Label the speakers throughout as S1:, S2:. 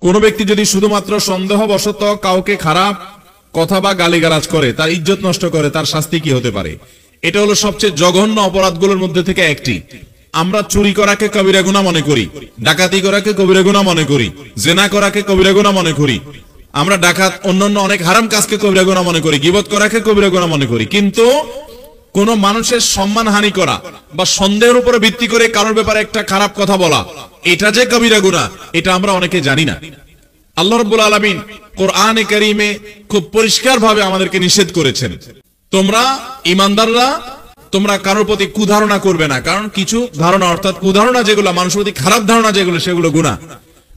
S1: কোন ব্যক্তি যদি শুধুমাত্র সন্দেহবশত কাউকে খারাপ কথা বা গালিগালাজ করে, তার ইজ্জত নষ্ট করে, তার শাস্তি কি হতে পারে? এটা হলো সবচেয়ে জঘন্য অপরাধগুলোর মধ্যে থেকে একটি। আমরা চুরি করাকে কবিরা গুনাহ মনে করি, ডাকাতি করাকে কবিরা গুনাহ মনে করি, জেনা করাকে কবিরা গুনাহ মনে করি, আমরা ডাকাত অন্যান্য অনেক হারাম কাজকে কবিরা গুনাহ মনে করি, গীবত করাকে কবিরা গুনাহ মনে করি। কিন্তু কোন মানুষের সম্মানহানি করা বা সন্দেহের উপরে ভিত্তি করে কারোর ব্যাপারে একটা খারাপ কথা বলা, এটা যে কবিরা গুনাহ, এটা আমরা অনেকে জানি না। আল্লাহ রাব্বুল আলামিন কোরআনে কারীমে খুব পরিষ্কার ভাবে আমাদেরকে নিষেধ করেছেন, তোমরা ঈমানদাররা তোমরা কারোর প্রতি কুধারণা করবে না। কারণ কিছু ধারণা, অর্থাৎ কুধারণা যেগুলো, মানুষের প্রতি খারাপ ধারণা যেগুলো, সেগুলো গুনাহ।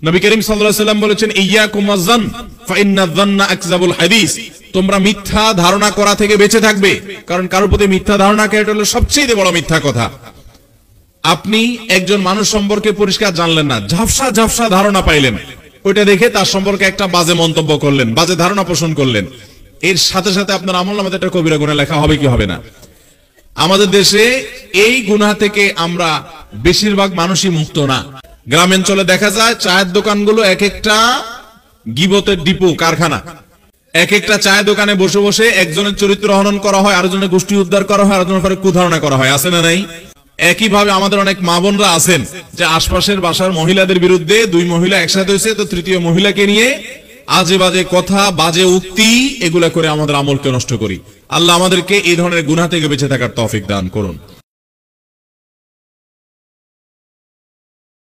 S1: নবী করিম সাল্লাল্লাহু আলাইহি ওয়াসাল্লাম বলেছেন, ইয়্যাকুম ওয়াজ-যান ফাইন্না যান্না আকযাবুল হাদিস। তোমরা মিথ্যা ধারণা করা থেকে বেঁচে থাকবে, কারণ কারোর প্রতি মিথ্যা ধারণা করা হলো সবচেয়ে বড় মিথ্যা কথা। আপনি একজন মানুষ সম্পর্কে পরিষ্কার জানলেন না, ঝাপসা ঝাপসা ধারণা পাইলেন, ওইটা দেখে তার সম্পর্কে একটা বাজে মন্তব্য করলেন, বাজে ধারণা পোষণ করলেন, এর সাথে সাথে আপনার আমলনামাতে একটা কবিরা গুনাহ লেখা হবে কি হবে না? আমাদের দেশে এই গুনাহ থেকে আমরা বেশিরভাগ মানুষই মুক্ত না। গ্রামাঞ্চলে দেখা যায় চায়ের দোকানগুলো এক একটা গীবতের ডিপো, কারখানা। এক একটা চায়ের দোকানে বসে বসে একজনের চরিত্র হনন করা হয়, আরেকজনের গোষ্ঠী উদ্ধার করা হয়, আরেকজনের পরে কুধারণা করা হয়। আছে না নাই? একইভাবে আমাদের অনেক মা বোনরা আছেন যে আশপাশের বাসার মহিলাদের বিরুদ্ধে, দুই মহিলা একসাথে হয়েছে তো তৃতীয় মহিলাকে নিয়ে আজে বাজে কথা, বাজে উক্তি, এগুলা করে আমাদের আমলকে নষ্ট করি। আল্লাহ আমাদেরকে এই ধরনের গুনাহ থেকে বেঁচে থাকার তৌফিক দান করুন।